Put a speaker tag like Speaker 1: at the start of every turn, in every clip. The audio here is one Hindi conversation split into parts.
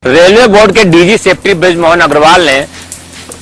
Speaker 1: रेलवे बोर्ड के डीजी सेफ्टी ब्रिजमोहन अग्रवाल ने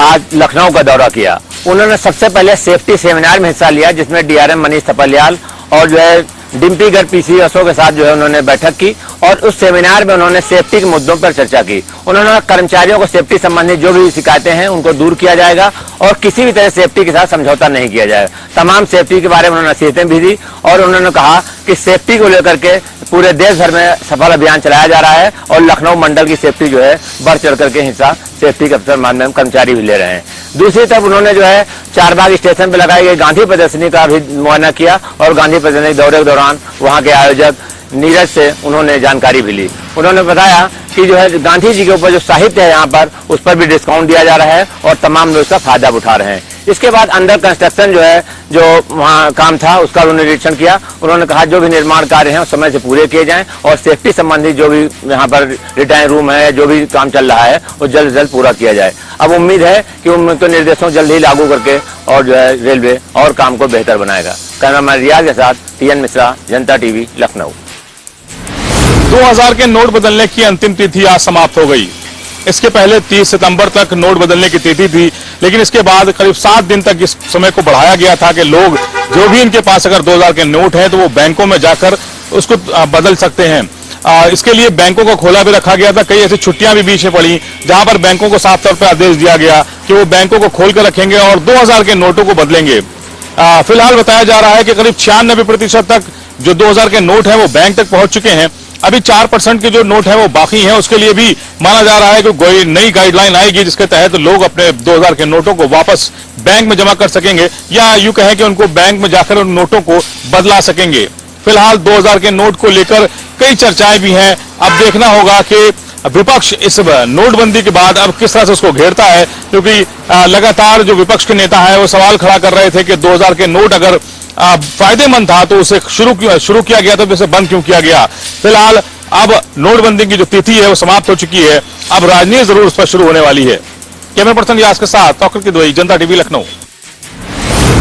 Speaker 1: आज लखनऊ का दौरा किया। उन्होंने सबसे पहले सेफ्टी सेमिनार में हिस्सा लिया, जिसमें डीआरएम मनीष थपलियाल और जो है डिम्पीगर पीसीएसओ के साथ जो है उन्होंने बैठक की और उस सेमिनार में उन्होंने सेफ्टी के मुद्दों पर चर्चा की। उन्होंने कर्मचारियों को सेफ्टी संबंधी जो भी शिकायतें हैं उनको दूर किया जाएगा और किसी भी तरह सेफ्टी के साथ समझौता नहीं किया जाएगा। तमाम सेफ्टी के बारे में उन्होंने नसीहतें भी दी और उन्होंने कहा कि सेफ्टी को लेकर के पूरे देश भर में सफल अभियान चलाया जा रहा है और लखनऊ मंडल की सेफ्टी जो है बढ़ चढ़ करके हिस्सा सेफ्टी के अफसर माध्यम कर्मचारी भी ले रहे हैं। दूसरी तरफ उन्होंने जो है चारबाग स्टेशन पर लगाई गई गांधी प्रदर्शनी का भी मुआयना किया और गांधी प्रदर्शनी दौरे के दौरान वहां के आयोजक नीरज से उन्होंने जानकारी भी ली। उन्होंने बताया कि जो है गांधी जी के ऊपर जो साहित्य है यहाँ पर उस पर भी डिस्काउंट दिया जा रहा है और तमाम लोग इसका फायदा उठा रहे हैं। इसके बाद अंडर कंस्ट्रक्शन जो है जो वहाँ काम था उसका उन्होंने निरीक्षण किया। उन्होंने कहा जो भी निर्माण कार्य हैं उस समय से पूरे किए जाएं और सेफ्टी संबंधी जो भी यहाँ पर रिटायरिंग रूम है, जो भी काम चल रहा है वो जल्द से जल्द पूरा किया जाए। अब उम्मीद है कि उनके निर्देशों जल्द ही लागू करके और जो है रेलवे और काम को बेहतर बनाएगा। कैमरामैन रियाज के साथ टीएन मिश्रा, जनता टीवी, लखनऊ।
Speaker 2: 2000 के नोट बदलने की अंतिम तिथि आज समाप्त हो गई। इसके पहले 30 सितंबर तक नोट बदलने की तिथि थी, लेकिन इसके बाद करीब 7 दिन तक इस समय को बढ़ाया गया था कि लोग जो भी इनके पास अगर 2000 के नोट हैं तो वो बैंकों में जाकर उसको बदल सकते हैं। इसके लिए बैंकों को खोला भी रखा गया था। कई ऐसी छुट्टियां भी बीच में पड़ी जहां पर बैंकों को साफ तौर पर आदेश दिया गया कि वो बैंकों को खोल कर रखेंगे और 2000 के नोटों को बदलेंगे। फिलहाल बताया जा रहा है कि करीब 96% तक जो 2000 के नोट है वो बैंक तक पहुंच चुके हैं। अभी 4% के जो नोट है वो बाकी हैं। उसके लिए भी माना जा रहा है कि कोई नई गाइडलाइन आएगी जिसके तहत लोग अपने 2000 के नोटों को वापस बैंक में जमा कर सकेंगे या यूं कहें कि उनको बैंक में जाकर उन नोटों को बदला सकेंगे। फिलहाल 2000 के नोट को लेकर कई चर्चाएं भी हैं। अब देखना होगा कि विपक्ष इस नोटबंदी के बाद अब किस तरह से उसको घेरता है, क्योंकि लगातार जो विपक्ष के नेता है वो सवाल खड़ा कर रहे थे कि 2000 के नोट अगर फायदेमंद था तो उसे शुरू किया गया तो उसे बंद क्यों किया गया। फिलहाल अब नोटबंदी की जो तिथि है वो समाप्त हो चुकी है। अब राजनीति जरूर उस पर शुरू होने वाली है। कैमरा पर्सन रियाज के साथ तौकर की दुआई, जनता टीवी, लखनऊ।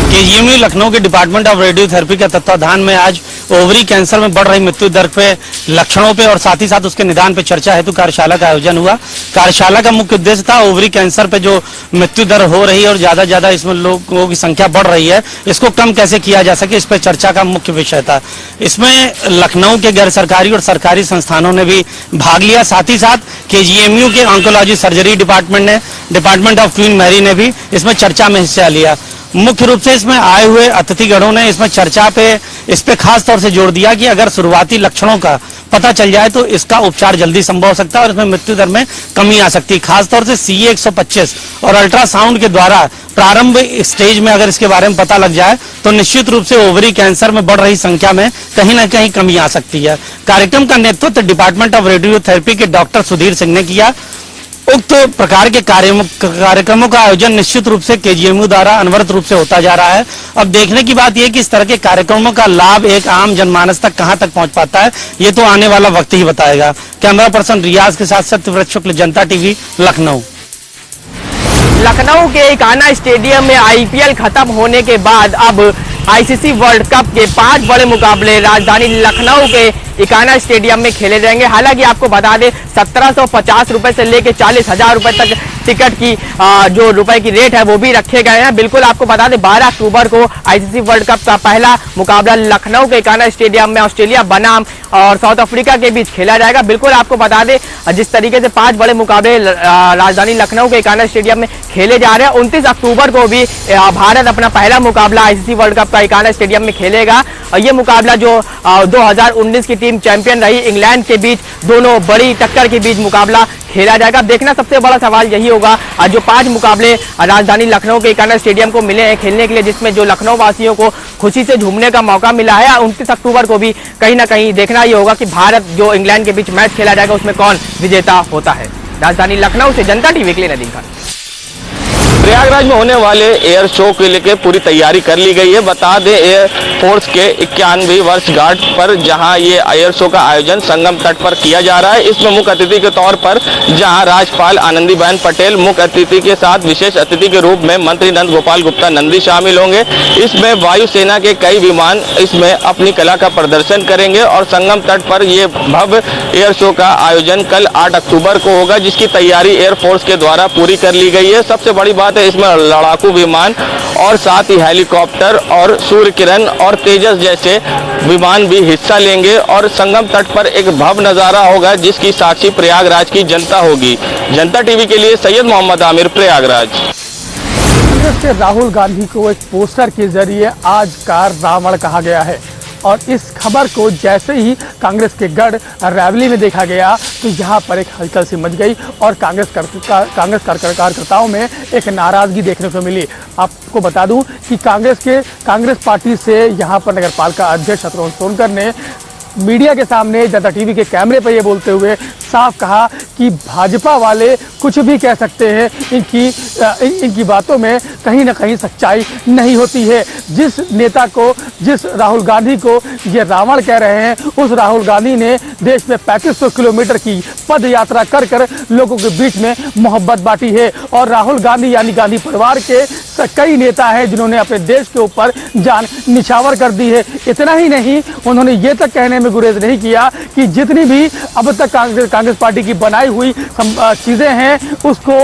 Speaker 3: केजीएमयू लखनऊ के डिपार्टमेंट ऑफ रेडियोथेरेपी के तत्वाधान में आज ओवरी कैंसर में बढ़ रही मृत्यु दर पे, लक्षणों पे और साथ ही साथ उसके निदान पे चर्चा हेतु कार्यशाला का आयोजन हुआ। कार्यशाला का मुख्य उद्देश्य था ओवरी कैंसर पे जो मृत्यु दर हो रही है और ज्यादा इसमें लोगों की संख्या बढ़ रही है, इसको कम कैसे किया जा सके, इस पर चर्चा का मुख्य विषय था। इसमें लखनऊ के गैर सरकारी और सरकारी संस्थानों ने भी भाग लिया। साथ ही साथ केजीएमयू के ऑन्कोलॉजी सर्जरी डिपार्टमेंट ने, डिपार्टमेंट ऑफ क्वीन मैरी ने भी इसमें चर्चा में हिस्सा लिया। मुख्य रूप से इसमें आए हुए अतिथिगणों ने इसमें चर्चा पे इस पे खास तौर से जोर दिया कि अगर शुरुआती लक्षणों का पता चल जाए तो इसका उपचार जल्दी संभव हो सकता है और इसमें मृत्यु दर में कमी आ सकती है। खासतौर से CA 125 और अल्ट्रासाउंड के द्वारा प्रारंभ स्टेज में अगर इसके बारे में पता लग जाए तो निश्चित रूप से ओवरी कैंसर में बढ़ रही संख्या में कहीं ना कहीं कमी आ सकती है। कार्यक्रम का नेतृत्व डिपार्टमेंट ऑफ रेडियोथेरेपी के डॉक्टर सुधीर सिंह ने किया। उक्त प्रकार के कार्यक्रमों का आयोजन निश्चित रूप से केजीएमयू द्वारा अनवरत रूप से होता जा रहा है। अब देखने की बात यह कि इस तरह के कार्यक्रमों का लाभ एक आम जनमानस तक कहां तक पहुंच पाता है, ये तो आने वाला वक्त ही बताएगा। कैमरा पर्सन रियाज के साथ सत्यव्रत शुक्ल, जनता टीवी, लखनऊ।
Speaker 4: लखनऊ के इकाना स्टेडियम में IPL खत्म होने के बाद अब ICC वर्ल्ड कप के 5 बड़े मुकाबले राजधानी लखनऊ के इकाना स्टेडियम में खेले जाएंगे। हालांकि आपको बता दें 1750 रुपए से लेकर 40,000 रुपए तक टिकट की जो रुपए की रेट है वो भी रखे गए हैं। बिल्कुल आपको बता दें 12 अक्टूबर को ICC वर्ल्ड कप का पहला मुकाबला लखनऊ के इकाना स्टेडियम में ऑस्ट्रेलिया बनाम और साउथ अफ्रीका के बीच खेला जाएगा। बिल्कुल आपको बता दें जिस तरीके से 5 बड़े मुकाबले राजधानी लखनऊ के इकाना स्टेडियम में खेले जा रहे हैं, 29 अक्टूबर को भी भारत अपना पहला मुकाबला ICC वर्ल्ड कप का इकाना स्टेडियम में खेलेगा। ये मुकाबला जो 2019 की टीम चैंपियन रही इंग्लैंड के बीच, दोनों बड़ी टक्कर के बीच मुकाबला खेला जाएगा। देखना सबसे बड़ा सवाल यही होगा जो 5 मुकाबले राजधानी लखनऊ के इकाना स्टेडियम को मिले हैं खेलने के लिए, जिसमें जो लखनऊ वासियों को खुशी से झूमने का मौका मिला है। 29 अक्टूबर को भी कहीं ना कहीं देखना ये होगा कि भारत जो इंग्लैंड के बीच मैच खेला जाएगा उसमें कौन विजेता होता है। राजधानी लखनऊ से जनता टीवी के लिए नदीम खान।
Speaker 5: प्रयागराज में होने वाले एयर शो के लेकर पूरी तैयारी कर ली गई है। बता दें एयर फोर्स के 91वीं वर्षगांठ पर जहां ये एयर शो का आयोजन संगम तट पर किया जा रहा है। इसमें मुख्य अतिथि के तौर पर जहां राज्यपाल आनंदीबेन पटेल मुख्य अतिथि के साथ विशेष अतिथि के रूप में मंत्री नंद गोपाल गुप्ता नंदी शामिल होंगे। इसमें वायुसेना के कई विमान इसमें अपनी कला का प्रदर्शन करेंगे और संगम तट पर ये भव्य एयर शो का आयोजन कल 8 अक्टूबर को होगा, जिसकी तैयारी एयरफोर्स के द्वारा पूरी कर ली गई है। सबसे बड़ी बात है इसमें लड़ाकू विमान और साथ ही हेलीकॉप्टर और सूर्य किरण और तेजस जैसे विमान भी हिस्सा लेंगे और संगम तट पर एक भव्य नजारा होगा जिसकी साक्षी प्रयागराज की जनता होगी। जनता टीवी के लिए सैयद मोहम्मद आमिर, प्रयागराज।
Speaker 6: कांग्रेस के राहुल गांधी को एक पोस्टर के जरिए आज का रावण कहा गया है और इस खबर को जैसे ही कांग्रेस के गढ़ रैवली में देखा गया तो यहाँ पर एक हलचल सी मच गई और कांग्रेस कार्यकर्ताओं में एक नाराजगी देखने को मिली। आपको बता दूं कि कांग्रेस पार्टी से यहाँ पर नगरपालिका अध्यक्ष शत्रुघ्न सोनकर ने मीडिया के सामने जनता टीवी के कैमरे पर ये बोलते हुए साफ कहा कि भाजपा वाले कुछ भी कह सकते हैं, इनकी बातों में कहीं ना कहीं सच्चाई नहीं होती है। जिस राहुल गांधी को ये रावण कह रहे हैं, उस राहुल गांधी ने देश में 3500 किलोमीटर की पद यात्रा कर लोगों के बीच में मोहब्बत बांटी है और राहुल गांधी यानी गांधी परिवार के कई नेता हैं जिन्होंने अपने देश के ऊपर जान निछावर कर दी है। इतना ही नहीं, उन्होंने ये तक कहने में गुरेज नहीं किया कि जितनी भी अब तक कांग्रेस पार्टी की बनाई हुई चीजें हैं उसको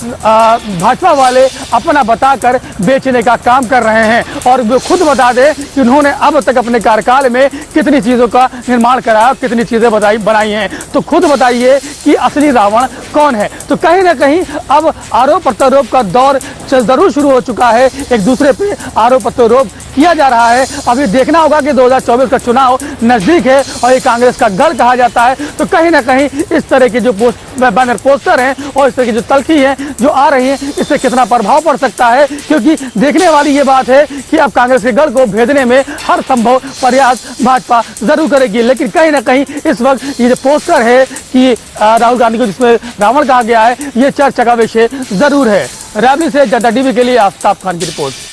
Speaker 6: भाजपा वाले अपना बताकर बेचने का काम कर रहे हैं और वो खुद बता दें कि उन्होंने अब तक अपने कार्यकाल में कितनी चीज़ों का निर्माण कराया, कितनी चीज़ें बनाई हैं। तो खुद बताइए कि असली रावण कौन है। तो कहीं ना कहीं अब आरोप प्रत्यारोप का दौर जरूर शुरू हो चुका है, एक दूसरे पे आरोप प्रत्यारोप किया जा रहा है। अब ये देखना होगा कि 2024 का चुनाव नजदीक है और ये कांग्रेस का गढ़ कहा जाता है, तो कहीं ना कहीं इस तरह के जो बैनर पोस्टर हैं और इस तरह की जो तल्खी है जो आ रही है, इससे कितना प्रभाव पड़ सकता है। क्योंकि देखने वाली ये बात है कि अब कांग्रेस के गढ़ को भेदने में हर संभव प्रयास भाजपा जरूर करेगी। लेकिन कहीं ना कहीं इस वक्त ये जो पोस्टर है कि राहुल गांधी को जिसमें रावण कहा गया है, ये चर्चा का विषय जरूर है। रैवली से जनता टीवी के लिए आफ्ताब खान की रिपोर्ट।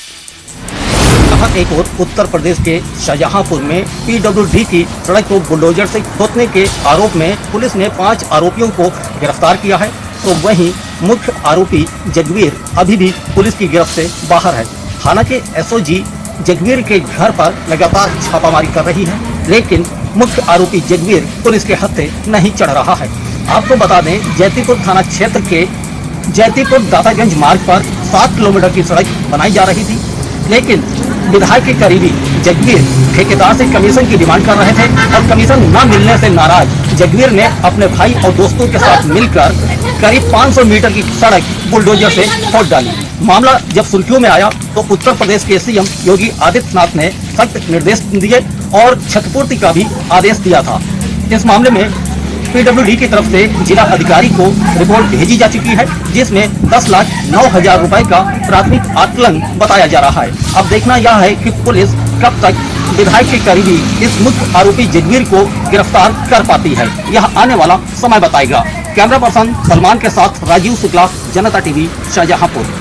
Speaker 7: एक और उत्तर प्रदेश के शाहजहांपुर में पीडब्ल्यूडी की सड़क को बुलडोजर से खोदने के आरोप में पुलिस ने 5 आरोपियों को गिरफ्तार किया है, तो वहीं मुख्य आरोपी जगवीर अभी भी पुलिस की गिरफ्त से बाहर है। हालांकि एसओजी जगवीर के घर पर लगातार छापामारी कर रही है, लेकिन मुख्य आरोपी जगवीर पुलिस के हत्थे नहीं चढ़ रहा है। आपको बता दें, जैतीपुर थाना क्षेत्र के जैतीपुर दातागंज मार्ग पर 7 किलोमीटर की सड़क बनाई जा रही थी, लेकिन विधायक के करीबी जगवीर ठेकेदार से कमीशन की डिमांड कर रहे थे और कमीशन न मिलने से नाराज जगवीर ने अपने भाई और दोस्तों के साथ मिलकर करीब 500 मीटर की सड़क बुलडोजर से खोद डाली। मामला जब सुर्खियों में आया तो उत्तर प्रदेश के सीएम योगी आदित्यनाथ ने सख्त निर्देश दिए और क्षतिपूर्ति का भी आदेश दिया था। इस मामले में पीडब्ल्यूडी की तरफ से जिला अधिकारी को रिपोर्ट भेजी जा चुकी है, जिसमें 10,09,000 रुपए का प्राथमिक आकलन बताया जा रहा है। अब देखना यह है कि पुलिस कब तक विधायक के करीबी इस मुख्य आरोपी जगवीर को गिरफ्तार कर पाती है, यह आने वाला समय बताएगा। कैमरा पर्सन सलमान के साथ राजीव शुक्ला, जनता टीवी, शाहजहांपुर।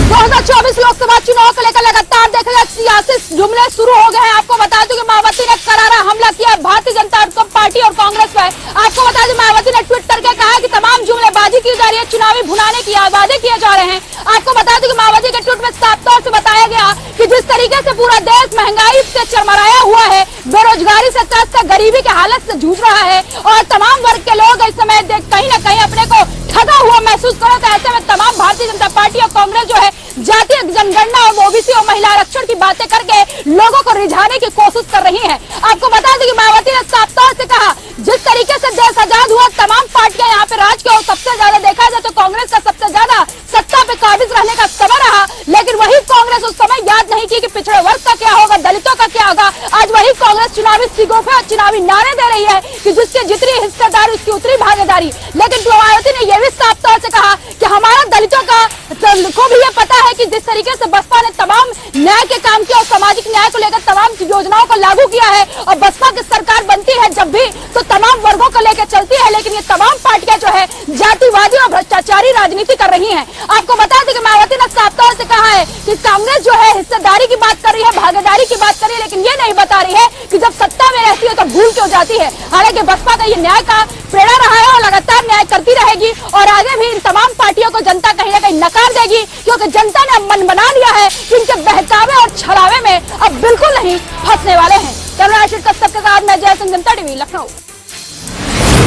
Speaker 8: 2024 लोकसभा चुनाव को लेकर लगातार देखा गया सियासी जुमले शुरू हो गए हैं। आपको बता दूं कि मायावती ने करारा हमला किया भारतीय जनता पार्टी और कांग्रेस पर। आपको बता दें, मायावती ने ट्वीट करके कहा कि तमाम जुमलेबाजी की जा रही है, चुनावी भुनाने की वादे किए जा रहे हैं। आपको बता दूं कि मायावती के ट्वीट में साफ तौर से बताया गया कि जिस तरीके से पूरा देश महंगाई से चरमराया हुआ है, बेरोजगारी से त्रस्त है, गरीबी की हालत से जूझ रहा है और तमाम वर्ग के लोग इस समय कहीं न कहीं अपने को ठगा हुआ महसूस करो, तो ऐसे में तमाम भारतीय जनता पार्टी और कांग्रेस जो है जातीय जनगणना और ओबीसी और महिला आरक्षण की बातें करके लोगों को रिझाने की कोशिश कर रही है। आपको बता दें कि मायावती ने साफ तौर से कहा, जिस तरीके से देश आजाद हुआ तमाम पार्टियां यहाँ पे राज की और सबसे ज्यादा देखा जाए तो कांग्रेस का सबसे ज्यादा सत्ता पे काबिज रहने का समय रहा, लेकिन वही कांग्रेस उस समय याद नहीं की कि पिछड़े वर्ग का क्या होगा, दलितों का क्या होगा। आज वही कांग्रेस चुनावी सिगोफे और चुनावी नारे दे रही है कि जिसकी जितनी हिस्सेदारी उसकी उतनी भागीदारी। लेकिन मायावती ने यह भी साफ तौर से कहा कि हमारा दलितों को भी ये पता है कि जिस तरीके से बसपा ने तमाम न्याय के काम किया और सामाजिक न्याय को लेकर तमाम योजनाओं को लागू किया है और बसपा की सरकार बनती है जब भी तो तमाम वर्गों को लेकर चलती है, लेकिन ये तमाम पार्टियां जो है जातिवादी और भ्रष्टाचारी राजनीति कर रही हैं। आपको बता दें कि मायावती ने साफ तौर से कहा है कि कांग्रेस जो है हिस्सेदारी की बात कर रही है, भागीदारी की बात कर रही है, लेकिन ये नहीं बता रही है कि जब सत्ता में रहती है तो भूल क्यों जाती है। हालांकि बसपा का ये न्याय का प्रेरणा रहा है और लगातार न्याय करती रहेगी और आगे भी इन तमाम पार्टियों को जनता कहीं ना कहीं नकार देगी, क्योंकि जनता ने अब मन बना लिया है कि इनके बहकावे और छलावे में अब बिल्कुल नहीं फंसने वाले हैं। कैमरा राशिद कश्यप के साथ मैं जय सिंह, जनता टीवी, लखनऊ।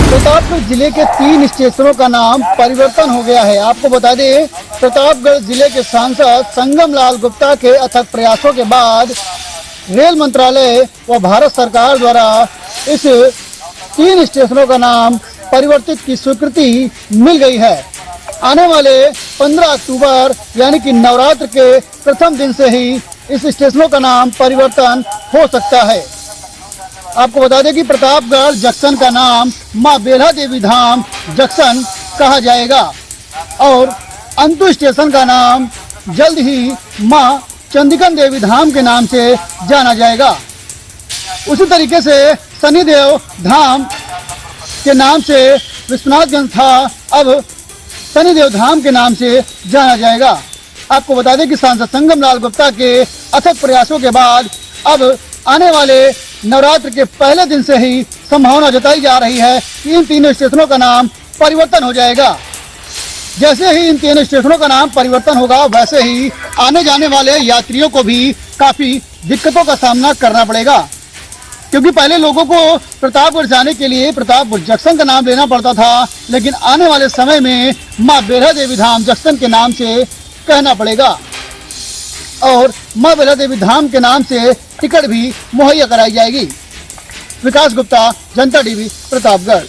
Speaker 9: प्रतापगढ़ जिले के 3 स्टेशनों का नाम परिवर्तन हो गया है। आपको बता दें, प्रतापगढ़ जिले के सांसद संगम लाल गुप्ता के अथक प्रयासों के बाद रेल मंत्रालय व भारत सरकार द्वारा इस 3 स्टेशनों का नाम परिवर्तित की स्वीकृति मिल गई है। आने वाले 15 अक्टूबर यानी कि नवरात्र के प्रथम दिन से ही इस स्टेशनों का नाम परिवर्तन हो सकता है। आपको बता दें कि प्रतापगढ़ जंक्शन का नाम मां बेल्हा देवी धाम जंक्शन कहा जाएगा और अंतु स्टेशन का नाम जल्द ही मां चंदिकन देवी धाम के नाम से जाना जाएगा। उसी तरीके से शनिदेव धाम के नाम से विश्वनाथगंज था, अब शनिदेव धाम के नाम से जाना जाएगा। आपको बता दें कि सांसद संगम लाल गुप्ता के अथक प्रयासों के बाद अब आने वाले नवरात्र के पहले दिन से ही संभावना जताई जा रही है कि इन 3 स्टेशनों का नाम परिवर्तन हो जाएगा। जैसे ही इन 3 स्टेशनों का नाम परिवर्तन होगा, वैसे ही आने जाने वाले यात्रियों को भी काफी दिक्कतों का सामना करना पड़ेगा, क्योंकि पहले लोगों को प्रतापगढ़ जाने के लिए प्रतापगढ़ जंक्शन का नाम लेना पड़ता था, लेकिन आने वाले समय में मां बेल्हा देवी धाम जंक्शन के नाम से कहना पड़ेगा और मां बेल्हा देवी धाम के नाम से टिकट भी मुहैया कराई जाएगी। विकास गुप्ता, जनता टीवी, प्रतापगढ़।